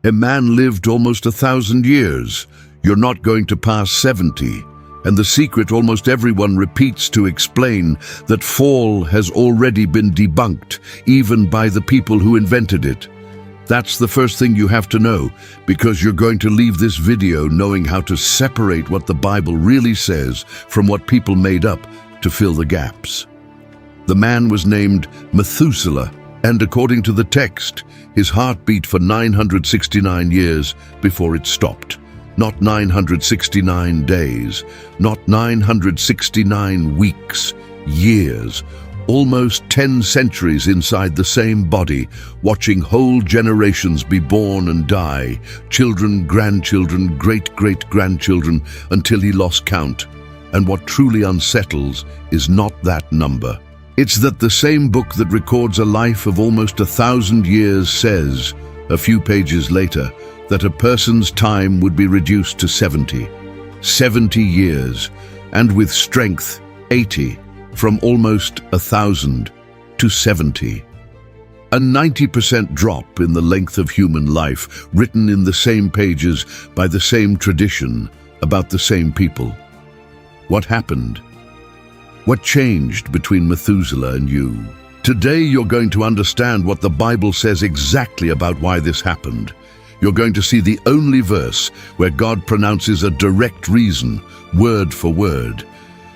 A man lived almost 1,000 years. You're not going to pass 70. And the secret almost everyone repeats to explain that fall has already been debunked, even by the people who invented it. That's the first thing you have to know, because you're going to leave this video knowing how to separate what the Bible really says from what people made up to fill the gaps. The man was named Methuselah, and according to the text, his heart beat for 969 years before it stopped. Not 969 days, not 969 weeks, years, almost 10 centuries inside the same body, watching whole generations be born and die, children, grandchildren, great-great-grandchildren, until he lost count. And what truly unsettles is not that number. It's that the same book that records a life of almost 1,000 years says, a few pages later, that a person's time would be reduced to 70. 70 years, and with strength, 80, from almost 1,000 to 70. A 90% drop in the length of human life, written in the same pages by the same tradition, about the same people. What happened? What changed between Methuselah and you? Today you're going to understand what the Bible says exactly about why this happened. You're going to see the only verse where God pronounces a direct reason, word for word.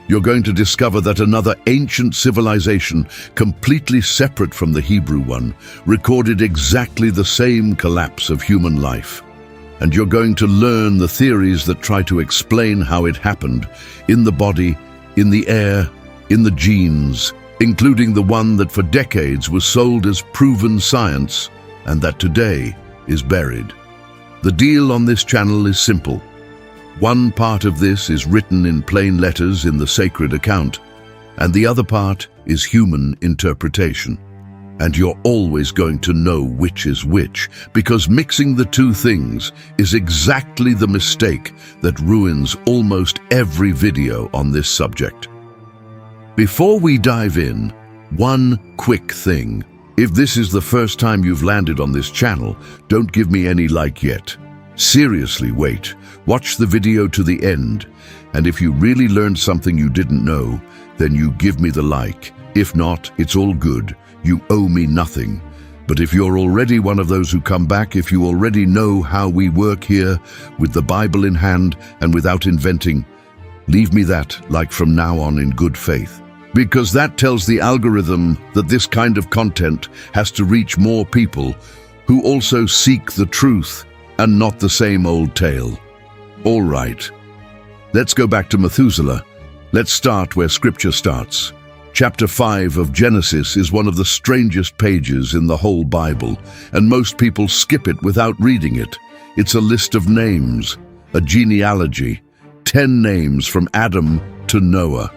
You're going to discover that another ancient civilization, completely separate from the Hebrew one, recorded exactly the same collapse of human life. And you're going to learn the theories that try to explain how it happened, in the body, in the air, in the genes, including the one that for decades was sold as proven science, and that today is buried. The deal on this channel is simple. One part of this is written in plain letters in the sacred account, and the other part is human interpretation. And you're always going to know which is which, because mixing the two things is exactly the mistake that ruins almost every video on this subject. Before we dive in, one quick thing. If this is the first time you've landed on this channel, don't give me any like yet. Seriously, wait. Watch the video to the end. And if you really learned something you didn't know, then you give me the like. If not, it's all good. You owe me nothing. But if you're already one of those who come back, if you already know how we work here, with the Bible in hand and without inventing, leave me that like from now on in good faith. Because that tells the algorithm that this kind of content has to reach more people who also seek the truth and not the same old tale. All right, let's go back to Methuselah. Let's start where scripture starts. Chapter 5 of Genesis is one of the strangest pages in the whole Bible, and most people skip it without reading it. It's a list of names, a genealogy, 10 names from Adam to Noah.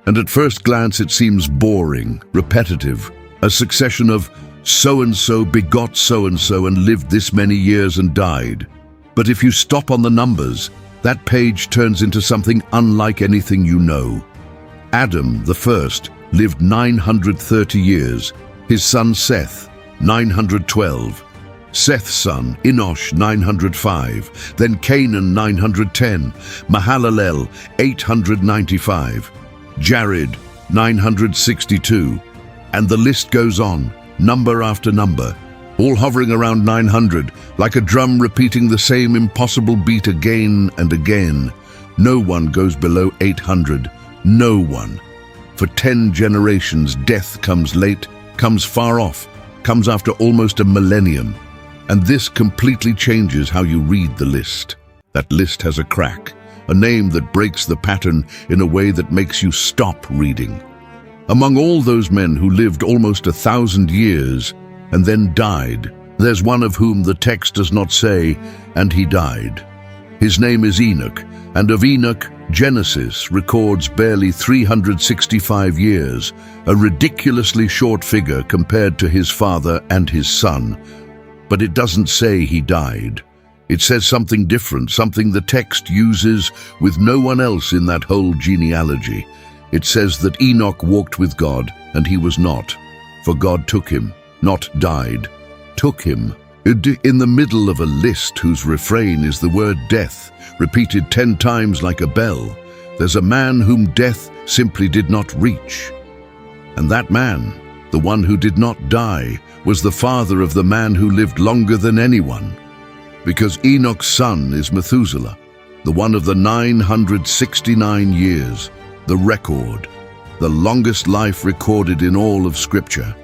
And at first glance it seems boring, repetitive, a succession of so-and-so begot so-and-so and lived this many years and died. But if you stop on the numbers, that page turns into something unlike anything you know. Adam, the first, lived 930 years, his son Seth, 912. Seth's son, Enosh, 905, then Canaan, 910, Mahalalel, 895, Jared, 962, and the list goes on, number after number, all hovering around 900, like a drum repeating the same impossible beat again and again. No one goes below 800, no one. For 10 generations, death comes late, comes far off, comes after almost a millennium. And this completely changes how you read the list. That list has a crack, a name that breaks the pattern in a way that makes you stop reading. Among all those men who lived almost 1,000 years and then died, there's one of whom the text does not say, and he died. His name is Enoch, and of Enoch, Genesis records barely 365 years, a ridiculously short figure compared to his father and his son. But it doesn't say he died. It says something different, something the text uses with no one else in that whole genealogy. It says that Enoch walked with God, and he was not. For God took him, not died, took him, In the middle of a list whose refrain is the word death, repeated 10 times like a bell, there's a man whom death simply did not reach. And that man, the one who did not die, was the father of the man who lived longer than anyone. Because Enoch's son is Methuselah, the one of the 969 years, the record, the longest life recorded in all of Scripture.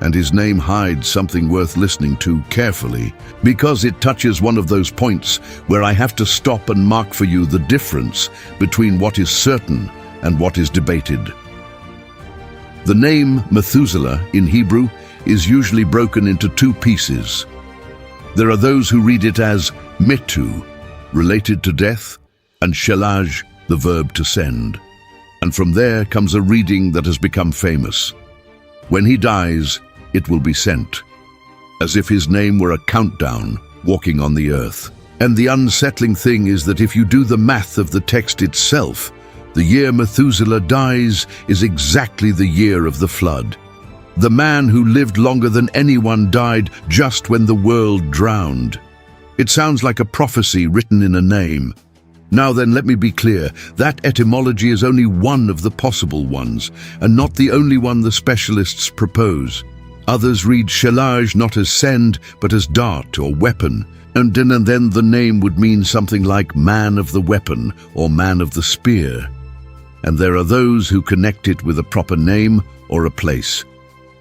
And his name hides something worth listening to carefully, because it touches one of those points where I have to stop and mark for you the difference between what is certain and what is debated. The name Methuselah in Hebrew is usually broken into 2 pieces. There are those who read it as metu, related to death, and shelaj, the verb to send. And from there comes a reading that has become famous. When he dies, it will be sent, as if his name were a countdown walking on the earth. And the unsettling thing is that if you do the math of the text itself, the year Methuselah dies is exactly the year of the flood. The man who lived longer than anyone died just when the world drowned. It sounds like a prophecy written in a name. Now then, let me be clear, that etymology is only one of the possible ones, and not the only one the specialists propose. Others read shelaj not as send, but as dart or weapon, and then the name would mean something like man of the weapon or man of the spear. And there are those who connect it with a proper name or a place.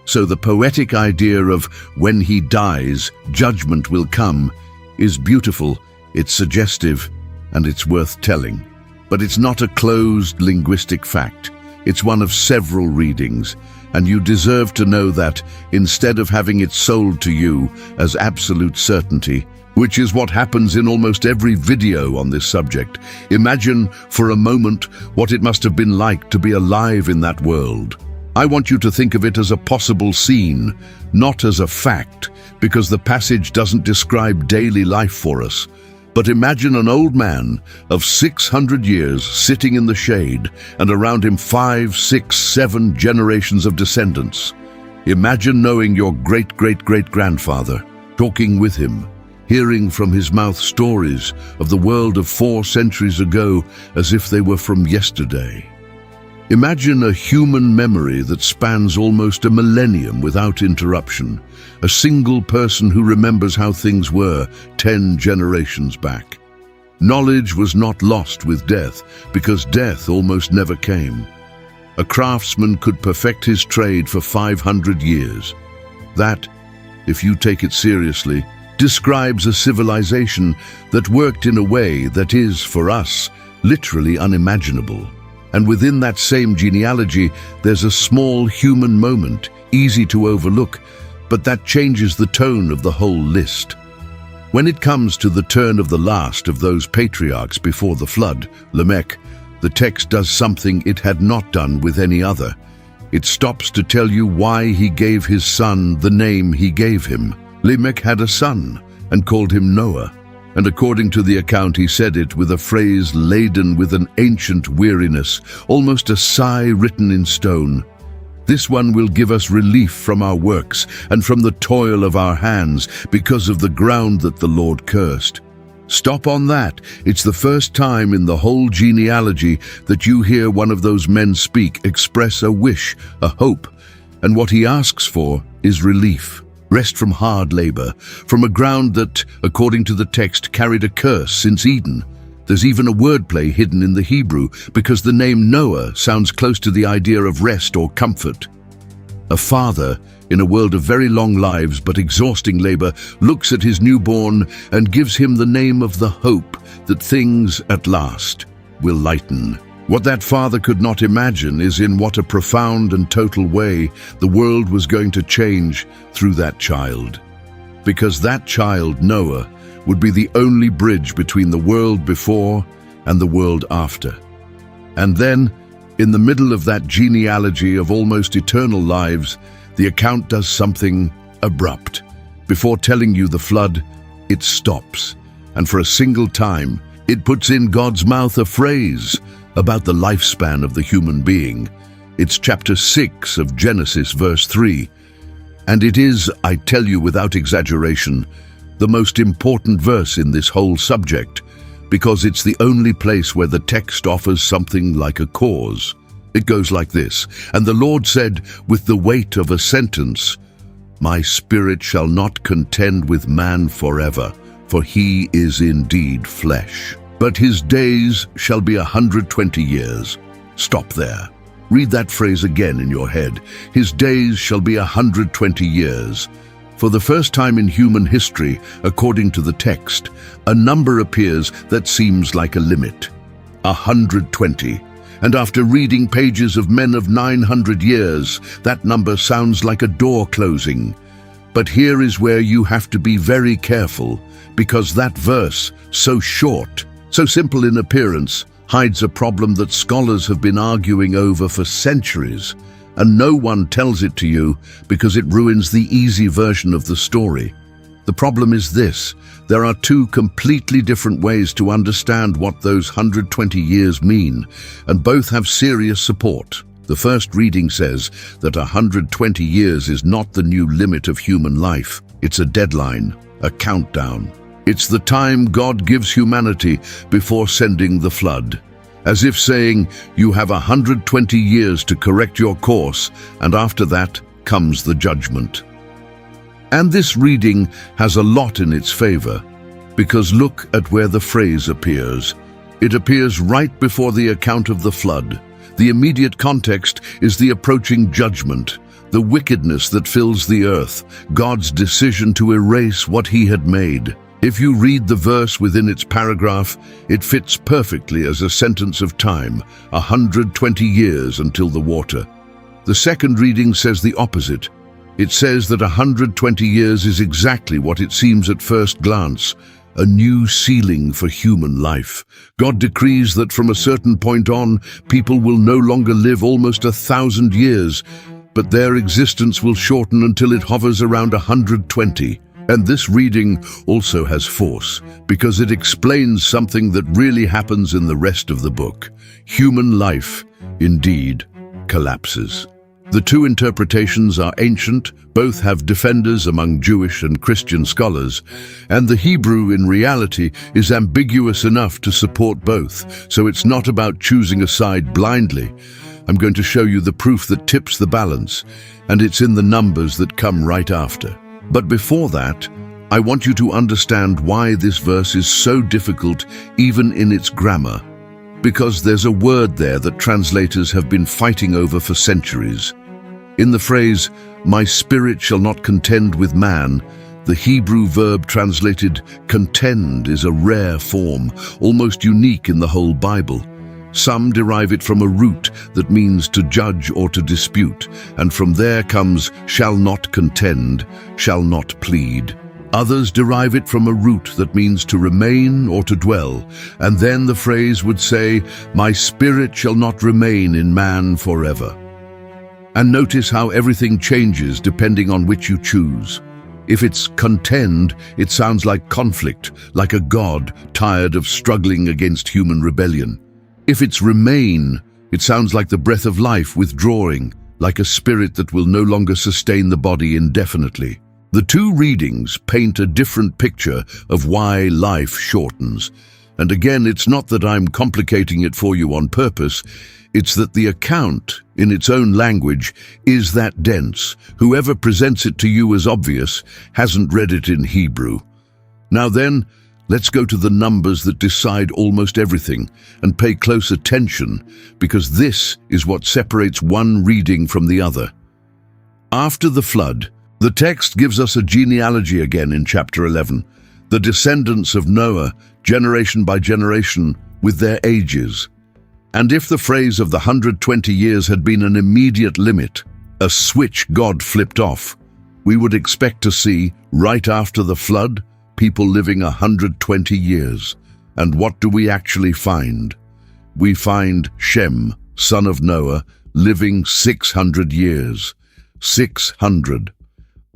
So the poetic idea of when he dies, judgment will come is beautiful, it's suggestive, and it's worth telling. But it's not a closed linguistic fact. It's one of several readings, and you deserve to know that instead of having it sold to you as absolute certainty, which is what happens in almost every video on this subject. Imagine for a moment what it must have been like to be alive in that world. I want you to think of it as a possible scene, not as a fact, because the passage doesn't describe daily life for us. But imagine an old man of 600 years sitting in the shade, and around him 5, 6, 7 generations of descendants. Imagine knowing your great-great-great-grandfather, talking with him, hearing from his mouth stories of the world of 4 centuries ago as if they were from yesterday. Imagine a human memory that spans almost a millennium without interruption, a single person who remembers how things were 10 generations back. Knowledge was not lost with death, because death almost never came. A craftsman could perfect his trade for 500 years. That, if you take it seriously, describes a civilization that worked in a way that is, for us, literally unimaginable. And within that same genealogy, there's a small human moment, easy to overlook, but that changes the tone of the whole list. When it comes to the turn of the last of those patriarchs before the flood, Lamech, the text does something it had not done with any other. It stops to tell you why he gave his son the name he gave him. Lamech had a son and called him Noah. And according to the account, he said it with a phrase laden with an ancient weariness, almost a sigh written in stone. This one will give us relief from our works and from the toil of our hands because of the ground that the Lord cursed. Stop on that. It's the first time in the whole genealogy that you hear one of those men speak, express a wish, a hope, and what he asks for is relief. Rest from hard labor, from a ground that, according to the text, carried a curse since Eden. There's even a wordplay hidden in the Hebrew, because the name Noah sounds close to the idea of rest or comfort. A father, in a world of very long lives but exhausting labor, looks at his newborn and gives him the name of the hope that things, at last, will lighten. What that father could not imagine is in what a profound and total way the world was going to change through that child. Because that child, Noah, would be the only bridge between the world before and the world after. And then, in the middle of that genealogy of almost eternal lives, the account does something abrupt. Before telling you the flood, it stops, and for a single time, it puts in God's mouth a phrase about the lifespan of the human being. It's chapter 6 of Genesis, verse 3. And it is, I tell you without exaggeration, the most important verse in this whole subject, because it's the only place where the text offers something like a cause. It goes like this: "And the Lord said, with the weight of a sentence, My spirit shall not contend with man forever, for he is indeed flesh. But his days shall be 120 years. Stop there. Read that phrase again in your head. His days shall be 120 years. For the first time in human history, according to the text, a number appears that seems like a limit. 120. And after reading pages of men of 900 years, that number sounds like a door closing. But here is where you have to be very careful, because that verse, so short, so simple in appearance, hides a problem that scholars have been arguing over for centuries, and no one tells it to you because it ruins the easy version of the story. The problem is this: there are two completely different ways to understand what those 120 years mean, and both have serious support. The first reading says that 120 years is not the new limit of human life. It's a deadline, a countdown. It's the time God gives humanity before sending the flood. As if saying, you have 120 years to correct your course, and after that comes the judgment. And this reading has a lot in its favor, because look at where the phrase appears. It appears right before the account of the flood. The immediate context is the approaching judgment, the wickedness that fills the earth, God's decision to erase what he had made. If you read the verse within its paragraph, it fits perfectly as a sentence of time, 120 years until the water. The second reading says the opposite. It says that 120 years is exactly what it seems at first glance, a new ceiling for human life. God decrees that from a certain point on, people will no longer live almost 1,000 years, but their existence will shorten until it hovers around 120. And this reading also has force, because it explains something that really happens in the rest of the book. Human life, indeed, collapses. The two interpretations are ancient, both have defenders among Jewish and Christian scholars, and the Hebrew in reality is ambiguous enough to support both, so it's not about choosing a side blindly. I'm going to show you the proof that tips the balance, and it's in the numbers that come right after. But before that, I want you to understand why this verse is so difficult even in its grammar. Because there's a word there that translators have been fighting over for centuries. In the phrase, "My spirit shall not contend with man," the Hebrew verb translated contend is a rare form, almost unique in the whole Bible. Some derive it from a root that means to judge or to dispute, and from there comes shall not contend, shall not plead. Others derive it from a root that means to remain or to dwell, and then the phrase would say, "My spirit shall not remain in man forever." And notice how everything changes depending on which you choose. If it's contend, it sounds like conflict, like a god tired of struggling against human rebellion. If it's remain, it sounds like the breath of life withdrawing, like a spirit that will no longer sustain the body indefinitely. The two readings paint a different picture of why life shortens. And again, it's not that I'm complicating it for you on purpose, it's that the account, in its own language, is that dense. Whoever presents it to you as obvious hasn't read it in Hebrew. Now then, let's go to the numbers that decide almost everything and pay close attention, because this is what separates one reading from the other. After the flood, the text gives us a genealogy again in chapter 11, the descendants of Noah, generation by generation, with their ages. And if the phrase of the 120 years had been an immediate limit, a switch God flipped off, we would expect to see, right after the flood, people living 120 years. And what do we actually find? We find Shem, son of Noah, living 600 years. 600.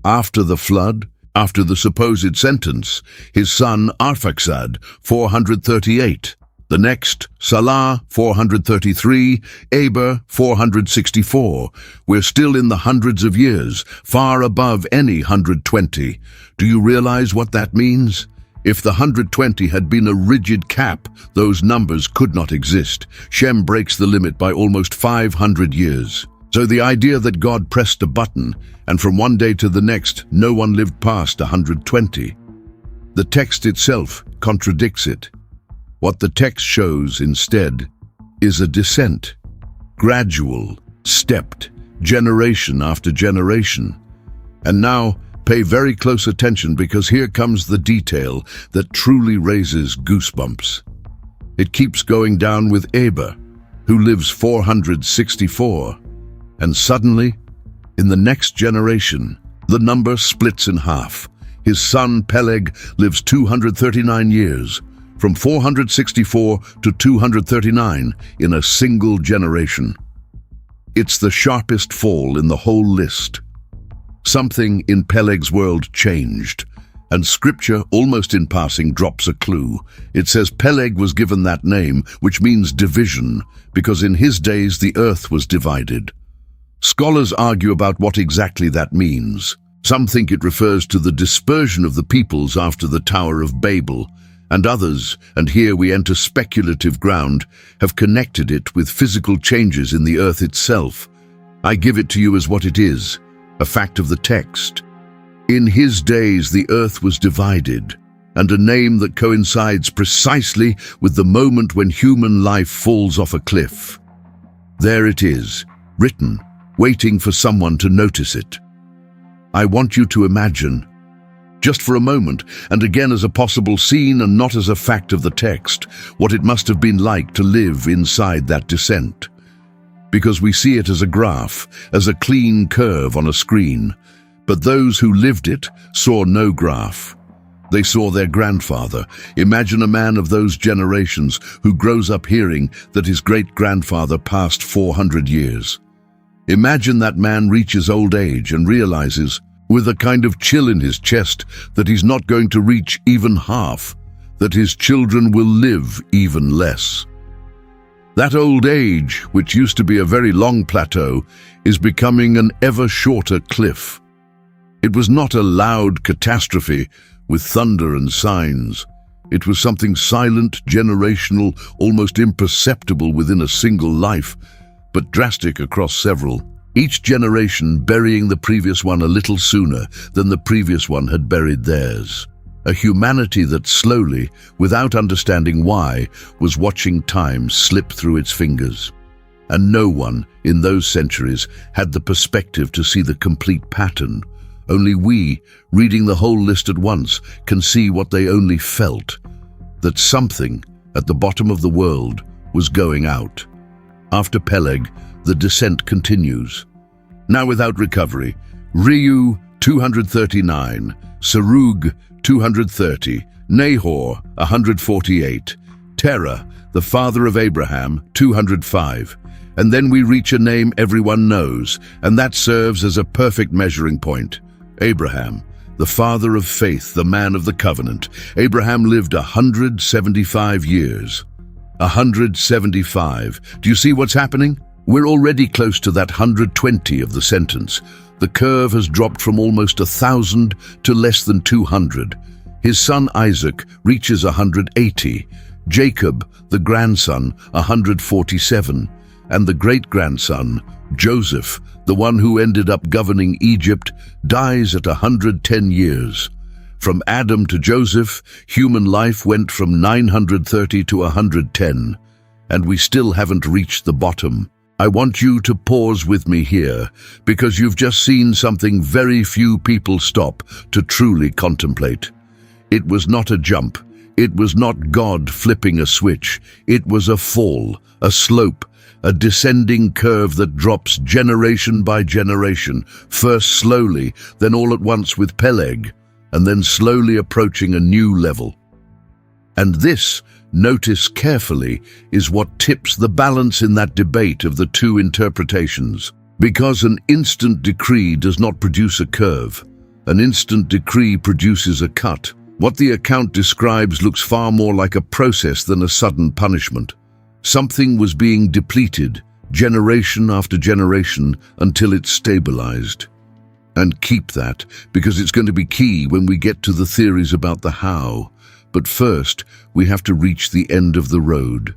After the flood, after the supposed sentence, his son Arphaxad, 438. The next, Salah, 433, Eber, 464. We're still in the hundreds of years, far above any 120. Do you realize what that means? If the 120 had been a rigid cap, those numbers could not exist. Shem breaks the limit by almost 500 years. So the idea that God pressed a button, and from one day to the next, no one lived past 120. The text itself contradicts it. What the text shows instead is a descent, gradual, stepped, generation after generation. And now, pay very close attention because here comes the detail that truly raises goosebumps. It keeps going down with Eber, who lives 464, and suddenly, in the next generation, the number splits in half. His son Peleg lives 239 years, from 464 to 239 in a single generation. It's the sharpest fall in the whole list. Something in Peleg's world changed, and scripture, almost in passing, drops a clue. It says Peleg was given that name, which means division, because in his days the earth was divided. Scholars argue about what exactly that means. Some think it refers to the dispersion of the peoples after the Tower of Babel, and others, and here we enter speculative ground, have connected it with physical changes in the earth itself. I give it to you as what it is, a fact of the text. In his days the earth was divided, and a name that coincides precisely with the moment when human life falls off a cliff. There it is, written, waiting for someone to notice it. I want you to imagine, just for a moment, and again as a possible scene and not as a fact of the text, what it must have been like to live inside that descent. Because we see it as a graph, as a clean curve on a screen. But those who lived it saw no graph. They saw their grandfather. Imagine a man of those generations who grows up hearing that his great-grandfather passed 400 years. Imagine that man reaches old age and realizes, with a kind of chill in his chest, that he's not going to reach even half, that his children will live even less. That old age, which used to be a very long plateau, is becoming an ever shorter cliff. It was not a loud catastrophe with thunder and signs. It was something silent, generational, almost imperceptible within a single life, but drastic across several. Each generation burying the previous one a little sooner than the previous one had buried theirs. A humanity that slowly, without understanding why, was watching time slip through its fingers. And no one, in those centuries, had the perspective to see the complete pattern. Only we, reading the whole list at once, can see what they only felt, that something, at the bottom of the world, was going out. After Peleg, the descent continues. Now without recovery, Reu, 239, Serug, 230, Nahor, 148, Terah, the father of Abraham, 205. And then we reach a name everyone knows, and that serves as a perfect measuring point. Abraham, the father of faith, the man of the covenant. Abraham lived 175 years. 175. Do you see what's happening? We're already close to that 120 of the sentence. The curve has dropped from almost 1,000 to less than 200. His son Isaac reaches 180. Jacob, the grandson, 147. And the great-grandson, Joseph, the one who ended up governing Egypt, dies at 110 years. From Adam to Joseph, human life went from 930 to 110, and we still haven't reached the bottom. I want you to pause with me here, because you've just seen something very few people stop to truly contemplate. It was not a jump. It was not God flipping a switch. It was a fall, a slope, a descending curve that drops generation by generation, first slowly, then all at once with Peleg, and then slowly approaching a new level. And this, notice carefully, is what tips the balance in that debate of the two interpretations. Because an instant decree does not produce a curve, an instant decree produces a cut, What the account describes looks far more like a process than a sudden punishment. Something was being depleted, generation after generation, until it stabilized. And keep that, because it's going to be key when we get to the theories about the how. But first, we have to reach the end of the road.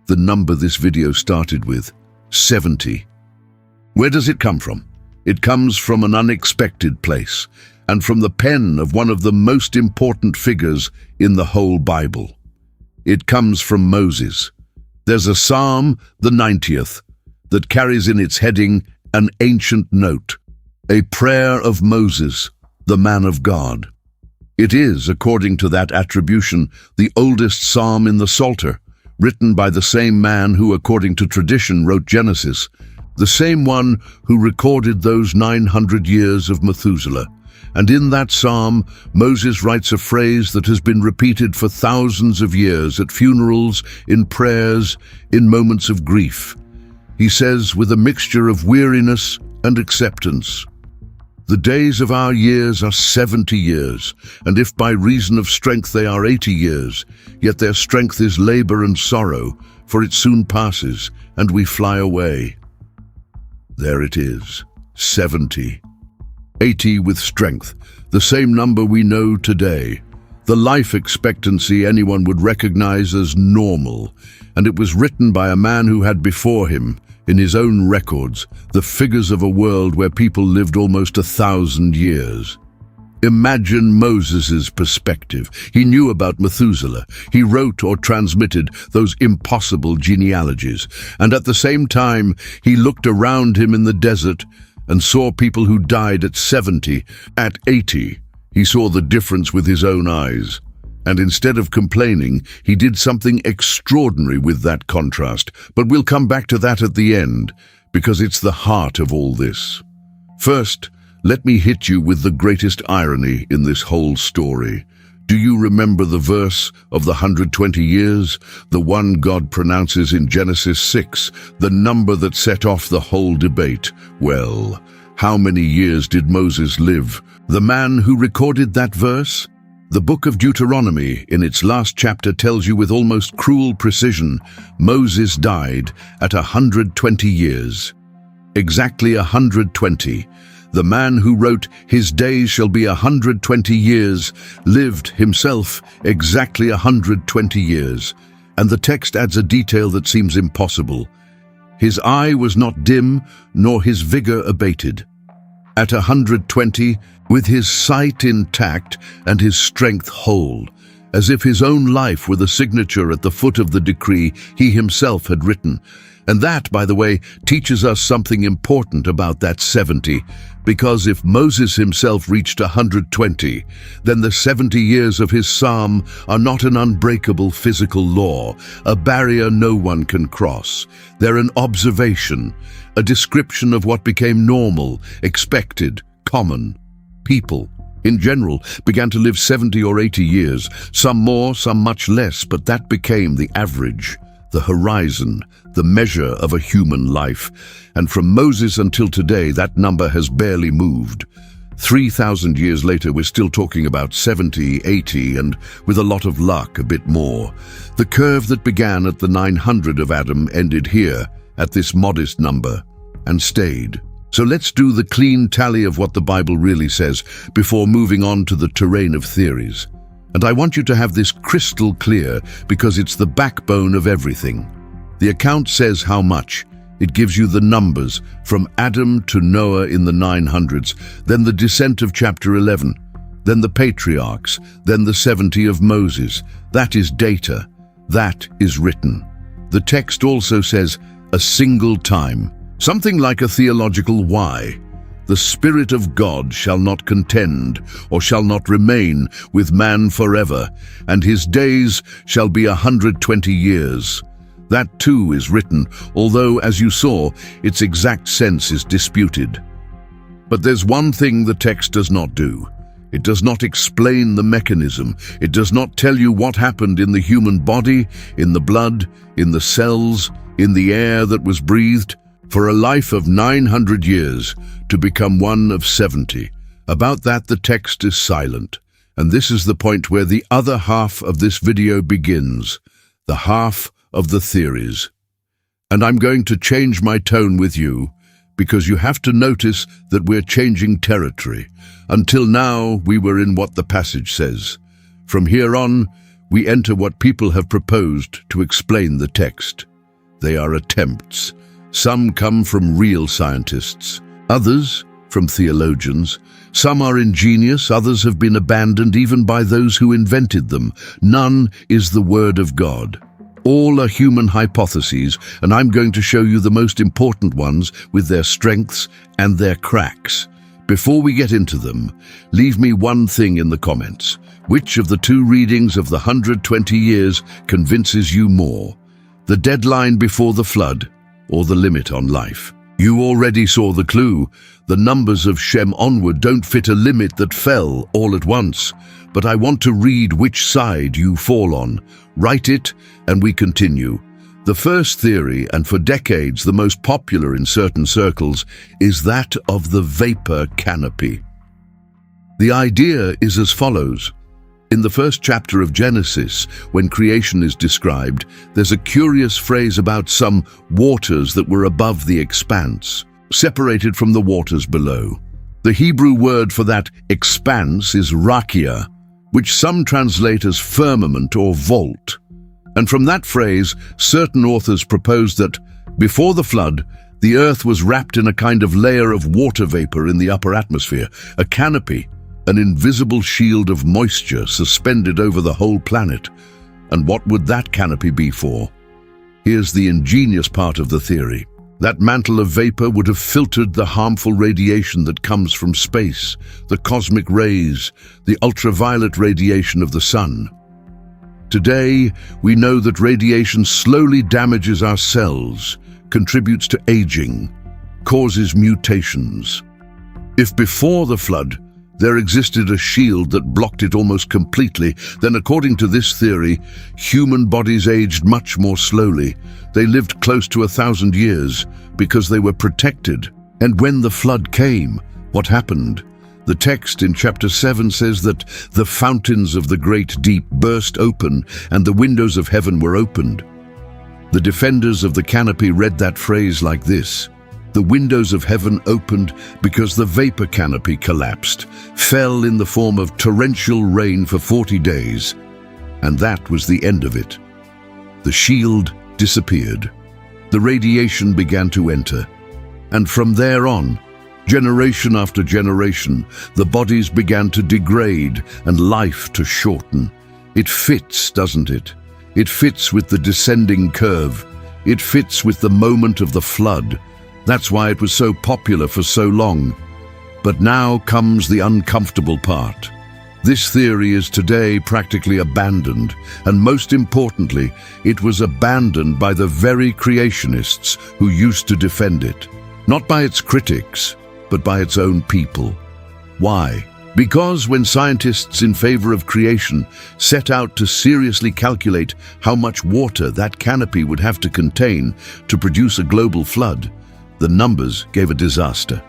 The number this video started with, 70. Where does it come from? It comes from an unexpected place, and from the pen of one of the most important figures in the whole Bible. It comes from Moses. There's a psalm, the 90th, that carries in its heading an ancient note, a prayer of Moses, the man of God. It is, according to that attribution, the oldest psalm in the Psalter, written by the same man who, according to tradition, wrote Genesis, the same one who recorded those 900 years of Methuselah. And in that psalm, Moses writes a phrase that has been repeated for thousands of years at funerals, in prayers, in moments of grief. He says, with a mixture of weariness and acceptance, "The days of our years are 70 years, and if by reason of strength they are 80 years, yet their strength is labor and sorrow, for it soon passes, and we fly away." There it is, 70. 80 with strength, the same number we know today. The life expectancy anyone would recognize as normal, and it was written by a man who had before him, in his own records, the figures of a world where people lived almost 1,000 years. Imagine Moses's perspective. He knew about Methuselah. He wrote or transmitted those impossible genealogies. And at the same time, he looked around him in the desert and saw people who died at 70, at 80. He saw the difference with his own eyes. And instead of complaining, he did something extraordinary with that contrast. But we'll come back to that at the end, because it's the heart of all this. First, let me hit you with the greatest irony in this whole story. Do you remember the verse of the 120 years? The one God pronounces in Genesis 6, the number that set off the whole debate. Well, how many years did Moses live? The man who recorded that verse? The book of Deuteronomy, in its last chapter, tells you with almost cruel precision, Moses died at 120 years. Exactly 120. The man who wrote, "His days shall be 120 years," lived himself exactly 120 years. And the text adds a detail that seems impossible. His eye was not dim, nor his vigor abated. At 120, with his sight intact and his strength whole, as if his own life were the signature at the foot of the decree he himself had written. And that, by the way, teaches us something important about that 70, because if Moses himself reached 120, then the 70 years of his psalm are not an unbreakable physical law, a barrier no one can cross. They're an observation, a description of what became normal, expected, common. People, in general, began to live 70 or 80 years, some more, some much less, but that became the average, the horizon, the measure of a human life. And from Moses until today, that number has barely moved. 3,000 years later, we're still talking about 70, 80, and with a lot of luck, a bit more. The curve that began at the 900 of Adam ended here, at this modest number, and stayed. So let's do the clean tally of what the Bible really says before moving on to the terrain of theories. And I want you to have this crystal clear because it's the backbone of everything. The account says how much. It gives you the numbers from Adam to Noah in the 900s, then the descent of chapter 11, then the patriarchs, then the 70 of Moses. That is data. That is written. The text also says a single time, something like a theological why. The Spirit of God shall not contend, or shall not remain with man forever, and his days shall be 120 years. That too is written, although, as you saw, its exact sense is disputed. But there's one thing the text does not do. It does not explain the mechanism. It does not tell you what happened in the human body, in the blood, in the cells, in the air that was breathed, for a life of 900 years to become one of 70. About that the text is silent. And this is the point where the other half of this video begins, the half of the theories. And I'm going to change my tone with you, because you have to notice that we're changing territory. Until now, we were in what the passage says. From here on, we enter what people have proposed to explain the text. They are attempts. Some come from real scientists, others from theologians. Some are ingenious, others have been abandoned even by those who invented them. None is the Word of God. All are human hypotheses, and I'm going to show you the most important ones with their strengths and their cracks. Before we get into them, leave me one thing in the comments. Which of the two readings of the 120 years convinces you more? The deadline before the flood, or the limit on life? You already saw the clue. The numbers of Shem onward don't fit a limit that fell all at once. But I want to read which side you fall on. Write it, and we continue. The first theory, and for decades the most popular in certain circles, is that of the vapor-canopy. The idea is as follows. In the first chapter of Genesis, when creation is described, there's a curious phrase about some waters that were above the expanse, separated from the waters below. The Hebrew word for that expanse is rakia, which some translate as firmament or vault. And from that phrase, certain authors propose that, before the flood, the earth was wrapped in a kind of layer of water vapor in the upper atmosphere, a canopy, an invisible shield of moisture suspended over the whole planet. And what would that canopy be for? Here's the ingenious part of the theory. That mantle of vapor would have filtered the harmful radiation that comes from space, the cosmic rays, the ultraviolet radiation of the sun. Today, we know that radiation slowly damages our cells, contributes to aging, causes mutations. If before the flood, there existed a shield that blocked it almost completely, then according to this theory, human bodies aged much more slowly. They lived close to 1,000 years because they were protected. And when the flood came, what happened? The text in chapter 7 says that the fountains of the great deep burst open and the windows of heaven were opened. The defenders of the canopy read that phrase like this: the windows of heaven opened because the vapor canopy collapsed, fell in the form of torrential rain for 40 days, and that was the end of it. The shield disappeared. The radiation began to enter, and from there on, generation after generation, the bodies began to degrade and life to shorten. It fits, doesn't it? It fits with the descending curve. It fits with the moment of the flood. That's why it was so popular for so long. But now comes the uncomfortable part. This theory is today practically abandoned, and most importantly, it was abandoned by the very creationists who used to defend it. Not by its critics, but by its own people. Why? Because when scientists in favor of creation set out to seriously calculate how much water that canopy would have to contain to produce a global flood, the numbers gave a disaster.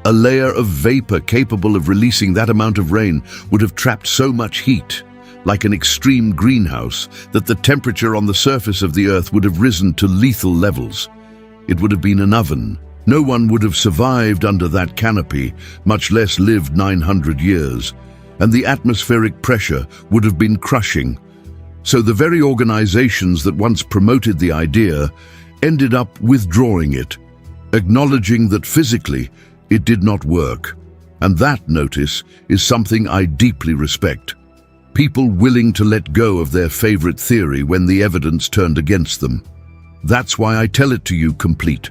A layer of vapor capable of releasing that amount of rain would have trapped so much heat, like an extreme greenhouse, that the temperature on the surface of the Earth would have risen to lethal levels. It would have been an oven. No one would have survived under that canopy, much less lived 900 years, and the atmospheric pressure would have been crushing. So the very organizations that once promoted the idea ended up withdrawing it, acknowledging that physically it did not work. And that, notice, is something I deeply respect. People willing to let go of their favorite theory when the evidence turned against them. That's why I tell it to you complete,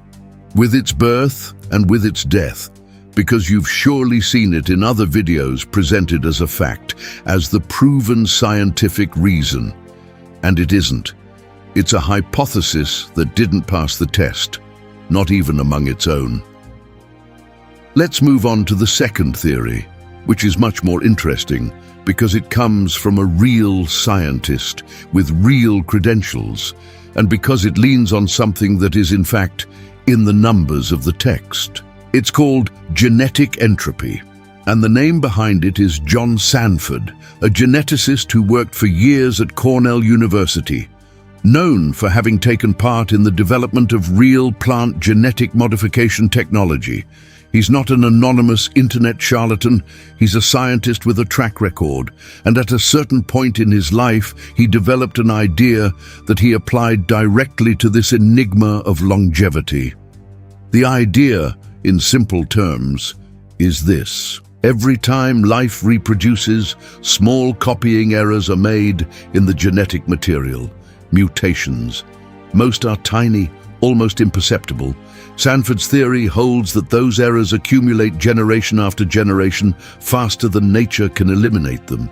with its birth and with its death, because you've surely seen it in other videos presented as a fact, as the proven scientific reason. And it isn't. It's a hypothesis that didn't pass the test, not even among its own. Let's move on to the second theory, which is much more interesting because it comes from a real scientist with real credentials, and because it leans on something that is in fact in the numbers of the text. It's called genetic entropy. And the name behind it is John Sanford, a geneticist who worked for years at Cornell University, known for having taken part in the development of real plant genetic modification technology. He's not an anonymous internet charlatan, he's a scientist with a track record, and at a certain point in his life, he developed an idea that he applied directly to this enigma of longevity. The idea, in simple terms, is this. Every time life reproduces, small copying errors are made in the genetic material, mutations. Most are tiny, almost imperceptible. Sanford's theory holds that those errors accumulate generation after generation faster than nature can eliminate them,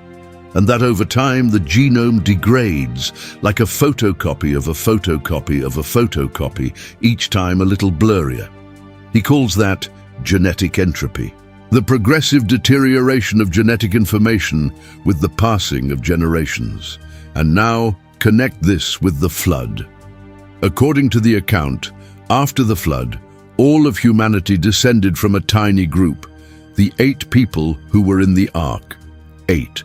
and that over time the genome degrades like a photocopy of a photocopy of a photocopy, each time a little blurrier. He calls that genetic entropy, the progressive deterioration of genetic information with the passing of generations. And now, connect this with the flood. According to the account, after the flood, all of humanity descended from a tiny group, the 8 people who were in the ark. 8.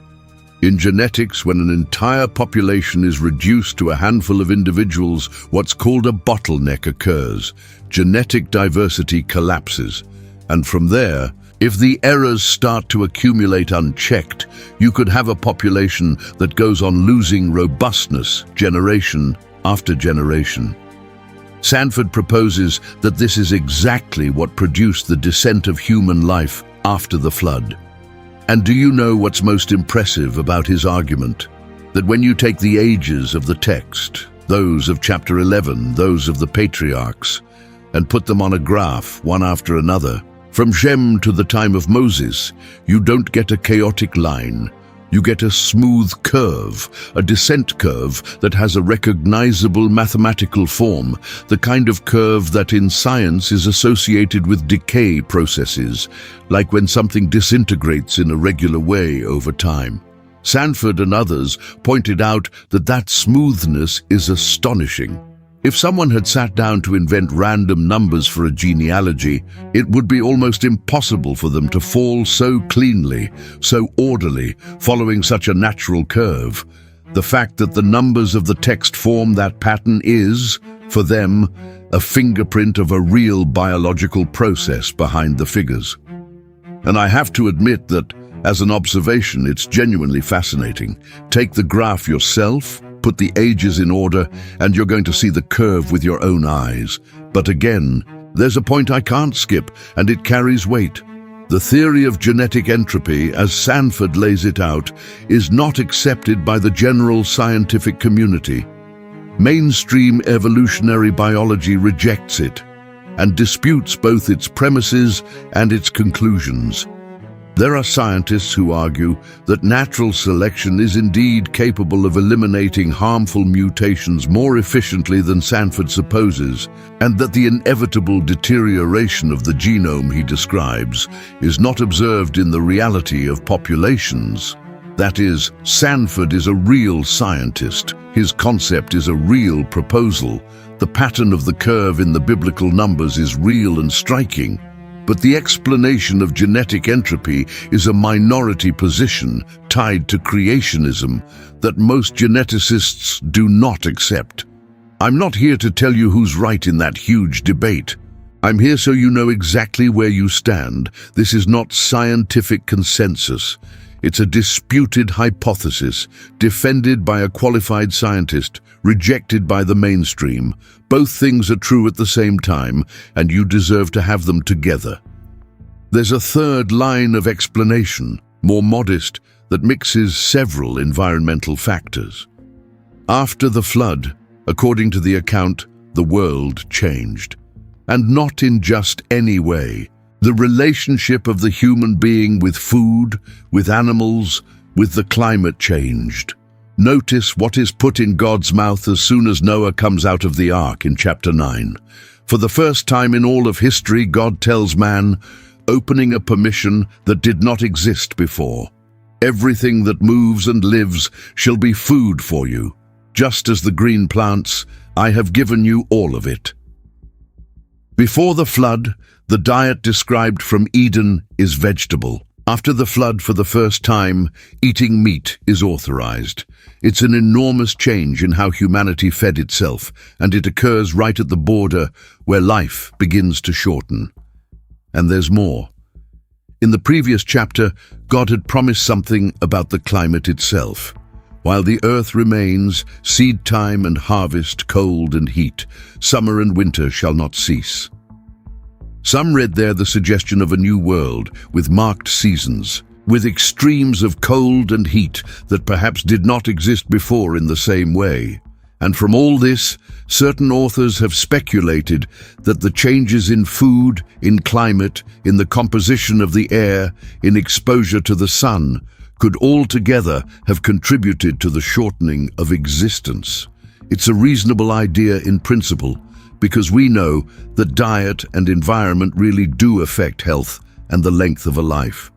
In genetics, when an entire population is reduced to a handful of individuals, what's called a bottleneck occurs. Genetic diversity collapses. And from there, if the errors start to accumulate unchecked, you could have a population that goes on losing robustness generation after generation. Sanford proposes that this is exactly what produced the descent of human life after the flood. And do you know what's most impressive about his argument? That when you take the ages of the text, those of chapter 11, those of the patriarchs, and put them on a graph, one after another, from Shem to the time of Moses, you don't get a chaotic line. You get a smooth curve, a descent curve that has a recognizable mathematical form, the kind of curve that in science is associated with decay processes, like when something disintegrates in a regular way over time. Sanford and others pointed out that that smoothness is astonishing. If someone had sat down to invent random numbers for a genealogy, it would be almost impossible for them to fall so cleanly, so orderly, following such a natural curve. The fact that the numbers of the text form that pattern is, for them, a fingerprint of a real biological process behind the figures. And I have to admit that, as an observation, it's genuinely fascinating. Take the graph yourself, put the ages in order, and you're going to see the curve with your own eyes. But again, there's a point I can't skip, and it carries weight. The theory of genetic entropy, as Sanford lays it out, is not accepted by the general scientific community. Mainstream evolutionary biology rejects it, and disputes both its premises and its conclusions. There are scientists who argue that natural selection is indeed capable of eliminating harmful mutations more efficiently than Sanford supposes, and that the inevitable deterioration of the genome he describes is not observed in the reality of populations. That is, Sanford is a real scientist. His concept is a real proposal. The pattern of the curve in the biblical numbers is real and striking. But the explanation of genetic entropy is a minority position tied to creationism that most geneticists do not accept. I'm not here to tell you who's right in that huge debate. I'm here so you know exactly where you stand. This is not scientific consensus. It's a disputed hypothesis, defended by a qualified scientist, rejected by the mainstream. Both things are true at the same time, and you deserve to have them together. There's a third line of explanation, more modest, that mixes several environmental factors. After the flood, according to the account, the world changed. And not in just any way. The relationship of the human being with food, with animals, with the climate changed. Notice what is put in God's mouth as soon as Noah comes out of the ark in chapter 9. For the first time in all of history, God tells man, opening a permission that did not exist before. Everything that moves and lives shall be food for you. Just as the green plants, I have given you all of it. Before the flood, the diet described from Eden is vegetable. After the flood, for the first time, eating meat is authorized. It's an enormous change in how humanity fed itself, and it occurs right at the border where life begins to shorten. And there's more. In the previous chapter, God had promised something about the climate itself. While the earth remains, seed time and harvest, cold and heat, summer and winter shall not cease. Some read there the suggestion of a new world with marked seasons, with extremes of cold and heat that perhaps did not exist before in the same way. And from all this, certain authors have speculated that the changes in food, in climate, in the composition of the air, in exposure to the sun, could altogether have contributed to the shortening of existence. It's a reasonable idea in principle, because we know that diet and environment really do affect health and the length of a life.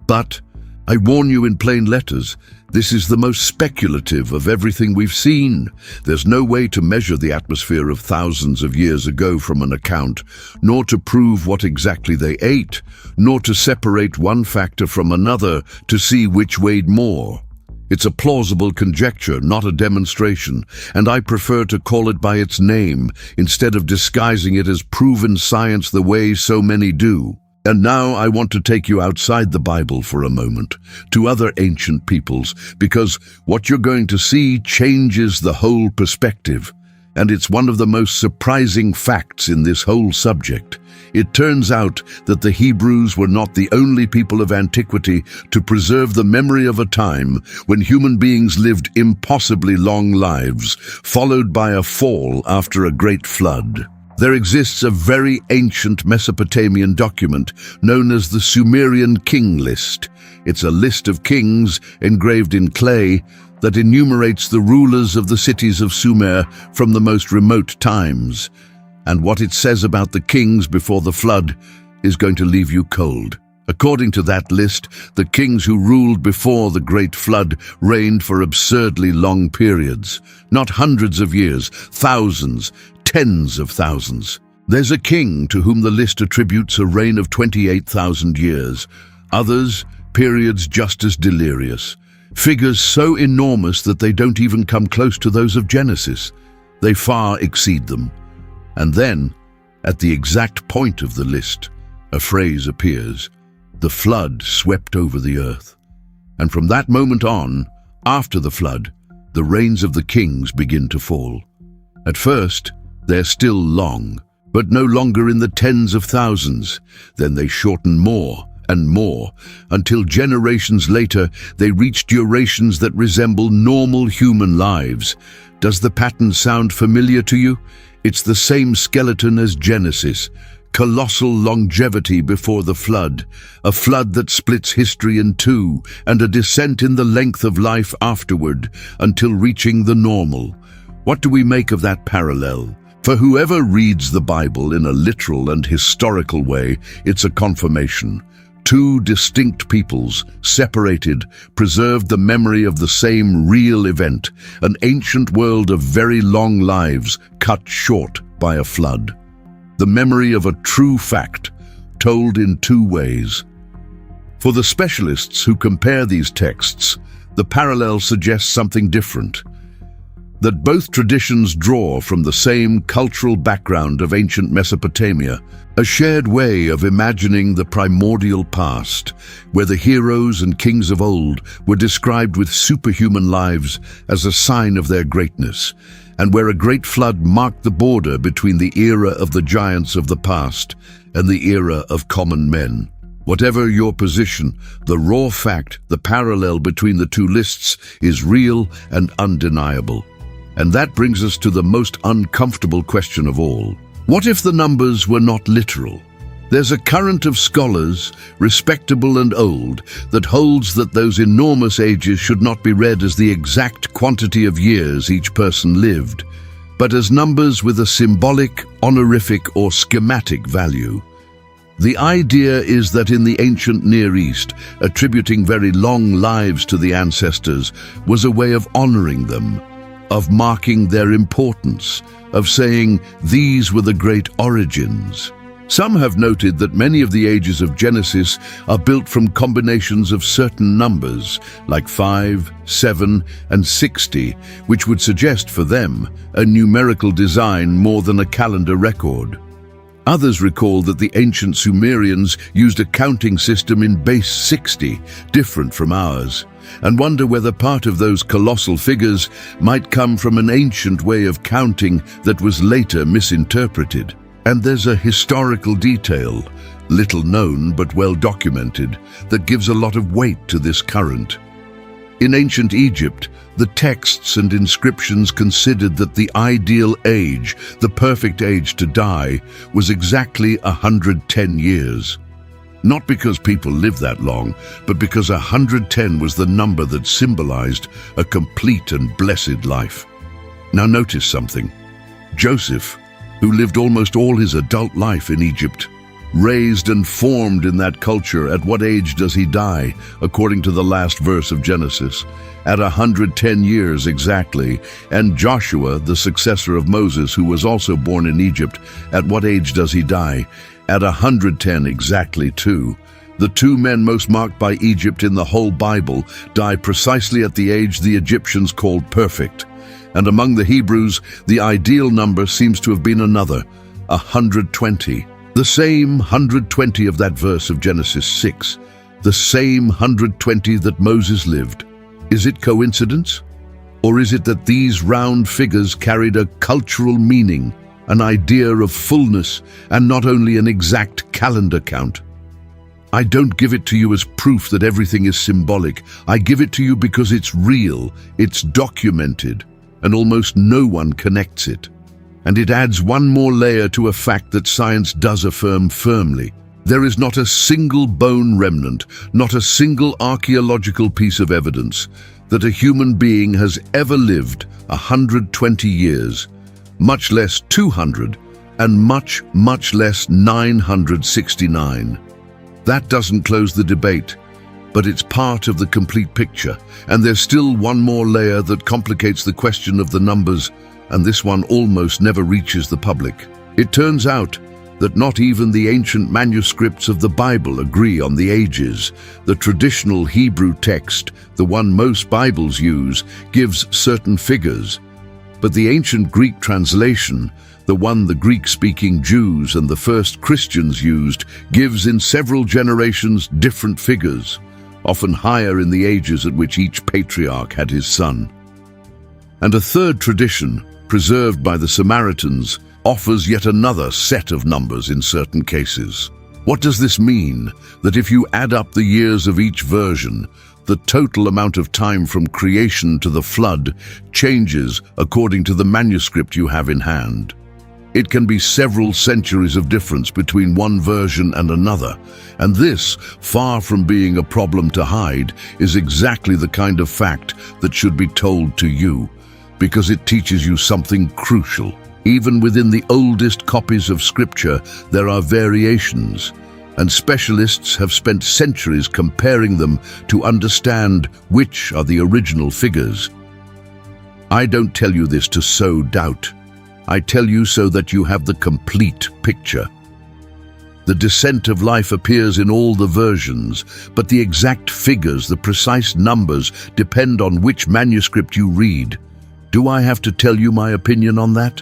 But, I warn you in plain letters, this is the most speculative of everything we've seen. There's no way to measure the atmosphere of thousands of years ago from an account, nor to prove what exactly they ate, nor to separate one factor from another to see which weighed more. It's a plausible conjecture, not a demonstration, and I prefer to call it by its name instead of disguising it as proven science the way so many do. And now I want to take you outside the Bible for a moment, to other ancient peoples, because what you're going to see changes the whole perspective. And it's one of the most surprising facts in this whole subject. It turns out that the Hebrews were not the only people of antiquity to preserve the memory of a time when human beings lived impossibly long lives, followed by a fall after a great flood. There exists a very ancient Mesopotamian document known as the Sumerian king list. It's a list of kings engraved in clay that enumerates the rulers of the cities of Sumer from the most remote times. And what it says about the kings before the flood is going to leave you cold. According to that list, the kings who ruled before the Great Flood reigned for absurdly long periods. Not hundreds of years, thousands, tens of thousands. There's a king to whom the list attributes a reign of 28,000 years. Others, periods just as delirious. Figures so enormous that they don't even come close to those of Genesis. They far exceed them. And then, at the exact point of the list, a phrase appears. The flood swept over the earth. And from that moment on, after the flood, the reigns of the kings begin to fall. At first, they're still long, but no longer in the tens of thousands. Then they shorten more and more, until generations later they reach durations that resemble normal human lives. Does the pattern sound familiar to you? It's the same skeleton as Genesis. Colossal longevity before the flood, a flood that splits history in two, and a descent in the length of life afterward, until reaching the normal. What do we make of that parallel? For whoever reads the Bible in a literal and historical way, it's a confirmation. Two distinct peoples, separated, preserved the memory of the same real event, an ancient world of very long lives cut short by a flood. The memory of a true fact, told in two ways. For the specialists who compare these texts, the parallel suggests something different. That both traditions draw from the same cultural background of ancient Mesopotamia, a shared way of imagining the primordial past, where the heroes and kings of old were described with superhuman lives as a sign of their greatness, and where a great flood marked the border between the era of the giants of the past and the era of common men. Whatever your position, the raw fact, the parallel between the two lists is real and undeniable. And that brings us to the most uncomfortable question of all. What if the numbers were not literal? There's a current of scholars, respectable and old, that holds that those enormous ages should not be read as the exact quantity of years each person lived, but as numbers with a symbolic, honorific, or schematic value. The idea is that in the ancient Near East, attributing very long lives to the ancestors was a way of honoring them, of marking their importance, of saying these were the great origins. Some have noted that many of the ages of Genesis are built from combinations of certain numbers, like 5, 7, and 60, which would suggest for them a numerical design more than a calendar record. Others recall that the ancient Sumerians used a counting system in base 60, different from ours, and wonder whether part of those colossal figures might come from an ancient way of counting that was later misinterpreted. And there's a historical detail, little known but well documented, that gives a lot of weight to this current. In ancient Egypt, the texts and inscriptions considered that the ideal age, the perfect age to die, was exactly 110 years. Not because people lived that long, but because 110 was the number that symbolized a complete and blessed life. Now notice something. Joseph, who lived almost all his adult life in Egypt, raised and formed in that culture, at what age does he die, according to the last verse of Genesis? At 110 years exactly. And Joshua, the successor of Moses, who was also born in Egypt, at what age does he die? At 110 exactly too. The two men most marked by Egypt in the whole Bible die precisely at the age the Egyptians called perfect. And among the Hebrews, the ideal number seems to have been another, 120. The same 120 of that verse of Genesis 6, the same 120 that Moses lived. Is it coincidence? Or is it that these round figures carried a cultural meaning, an idea of fullness, and not only an exact calendar count? I don't give it to you as proof that everything is symbolic. I give it to you because it's real, it's documented, and almost no one connects it. And it adds one more layer to a fact that science does affirm firmly. There is not a single bone remnant, not a single archaeological piece of evidence that a human being has ever lived 120 years, much less 200, and much, much less 969. That doesn't close the debate, but it's part of the complete picture. And there's still one more layer that complicates the question of the numbers, and this one almost never reaches the public. It turns out that not even the ancient manuscripts of the Bible agree on the ages. The traditional Hebrew text, the one most Bibles use, gives certain figures. But the ancient Greek translation, the one the Greek-speaking Jews and the first Christians used, gives in several generations different figures, often higher in the ages at which each patriarch had his son. And a third tradition, preserved by the Samaritans, offers yet another set of numbers in certain cases. What does this mean? That if you add up the years of each version, the total amount of time from creation to the flood changes according to the manuscript you have in hand. It can be several centuries of difference between one version and another, and this, far from being a problem to hide, is exactly the kind of fact that should be told to you, because it teaches you something crucial. Even within the oldest copies of Scripture, there are variations, and specialists have spent centuries comparing them to understand which are the original figures. I don't tell you this to sow doubt. I tell you so that you have the complete picture. The descent of life appears in all the versions, but the exact figures, the precise numbers, depend on which manuscript you read. Do I have to tell you my opinion on that?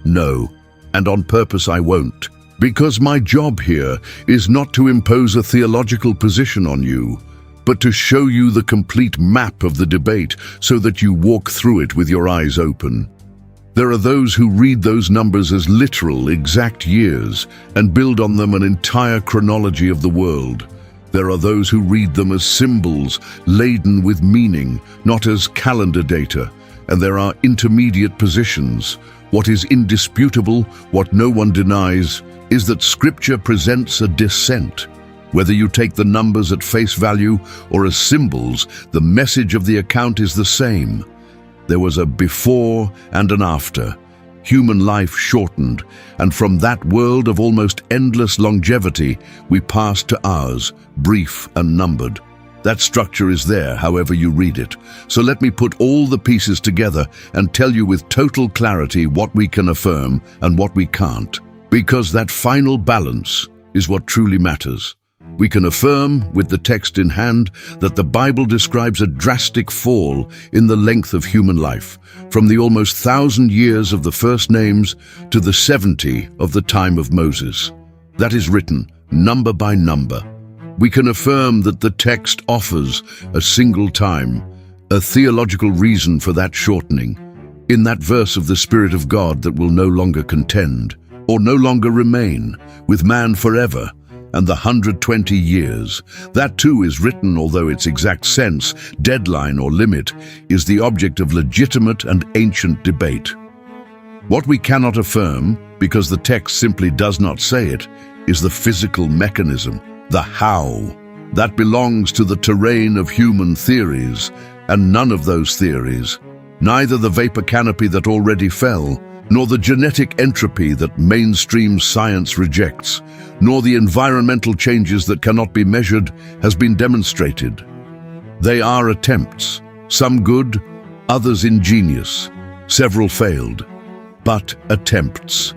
No, and on purpose I won't, because my job here is not to impose a theological position on you, but to show you the complete map of the debate so that you walk through it with your eyes open. There are those who read those numbers as literal, exact years and build on them an entire chronology of the world. There are those who read them as symbols laden with meaning, not as calendar data. And there are intermediate positions. What is indisputable, what no one denies, is that Scripture presents a descent. Whether you take the numbers at face value or as symbols, the message of the account is the same. There was a before and an after. Human life shortened, and from that world of almost endless longevity, we passed to ours, brief and numbered. That structure is there, however you read it. So let me put all the pieces together and tell you with total clarity what we can affirm and what we can't. because that final balance is what truly matters. We can affirm, with the text in hand, that the Bible describes a drastic fall in the length of human life, from the almost 1,000 years of the first names to the 70 of the time of Moses. That is written number by number. We can affirm that the text offers a single time, a theological reason for that shortening. In that verse of the Spirit of God that will no longer contend, or no longer remain, with man forever, and the 120 years. That too is written, although its exact sense, deadline or limit, is the object of legitimate and ancient debate. What we cannot affirm, because the text simply does not say it, is the physical mechanism, the how. That belongs to the terrain of human theories, and none of those theories, neither the vapor canopy that already fell, nor the genetic entropy that mainstream science rejects, nor the environmental changes that cannot be measured, has been demonstrated. They are attempts, some good, others ingenious, several failed, but attempts.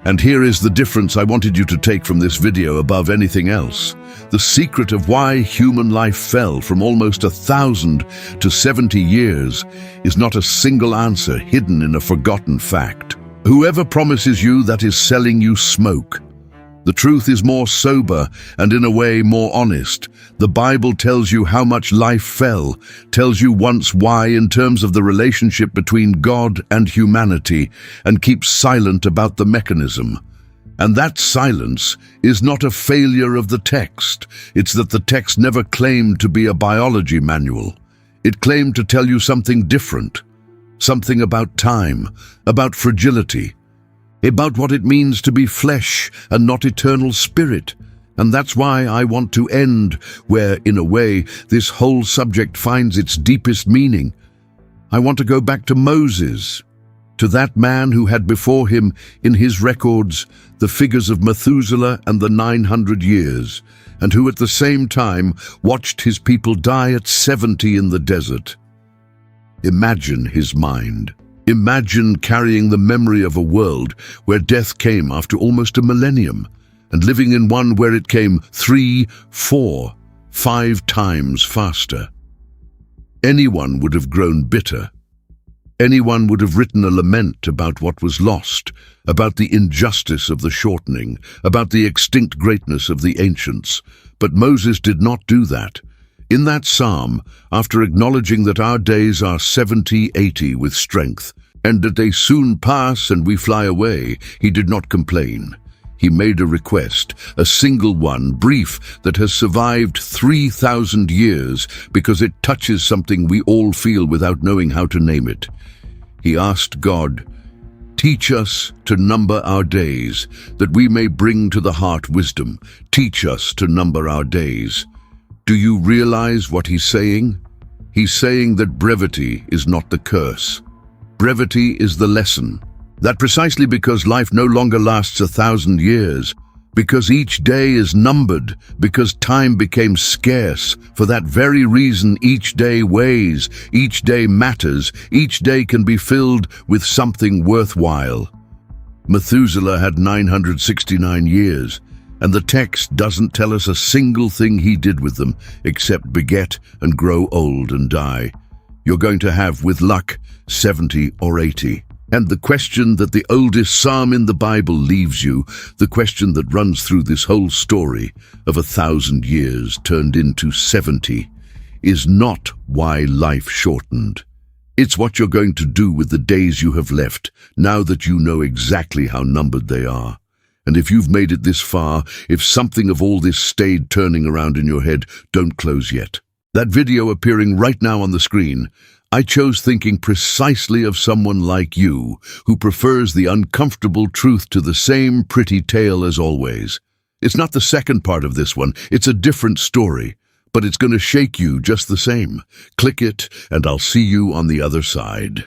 And here is the difference I wanted you to take from this video above anything else. The secret of why human life fell from almost 1,000 to 70 years is not a single answer hidden in a forgotten fact. Whoever promises you that is selling you smoke. The truth is more sober and in a way more honest. The Bible tells you how much life fell, tells you once why in terms of the relationship between God and humanity, and keeps silent about the mechanism. And that silence is not a failure of the text. It's that the text never claimed to be a biology manual. It claimed to tell you something different, something about time, about fragility, about what it means to be flesh and not eternal spirit. And that's why I want to end where, in a way, this whole subject finds its deepest meaning. I want to go back to Moses, to that man who had before him in his records the figures of Methuselah and the 900 years, and who at the same time watched his people die at 70 in the desert. Imagine his mind. Imagine carrying the memory of a world where death came after almost a millennium, and living in one where it came 3, 4, 5 times faster. Anyone would have grown bitter. Anyone would have written a lament about what was lost, about the injustice of the shortening, about the extinct greatness of the ancients. But Moses did not do that. In that psalm, after acknowledging that our days are 70, 80 with strength, and that they soon pass and we fly away, he did not complain. He made a request, a single one, brief, that has survived 3,000 years because it touches something we all feel without knowing how to name it. He asked God, "Teach us to number our days, that we may bring to the heart wisdom. Teach us to number our days." Do you realize what he's saying? He's saying that brevity is not the curse. Brevity is the lesson. That precisely because life no longer lasts 1,000 years, because each day is numbered, because time became scarce, for that very reason each day weighs, each day matters, each day can be filled with something worthwhile. Methuselah had 969 years, and the text doesn't tell us a single thing he did with them except beget and grow old and die. You're going to have, with luck, 70 or 80. And the question that the oldest psalm in the Bible leaves you, the question that runs through this whole story of 1,000 years turned into 70, is not why life shortened. It's what you're going to do with the days you have left, now that you know exactly how numbered they are. And if you've made it this far, if something of all this stayed turning around in your head, don't close yet. That video appearing right now on the screen, I chose thinking precisely of someone like you, who prefers the uncomfortable truth to the same pretty tale as always. It's not the second part of this one, it's a different story, but it's going to shake you just the same. Click it, and I'll see you on the other side.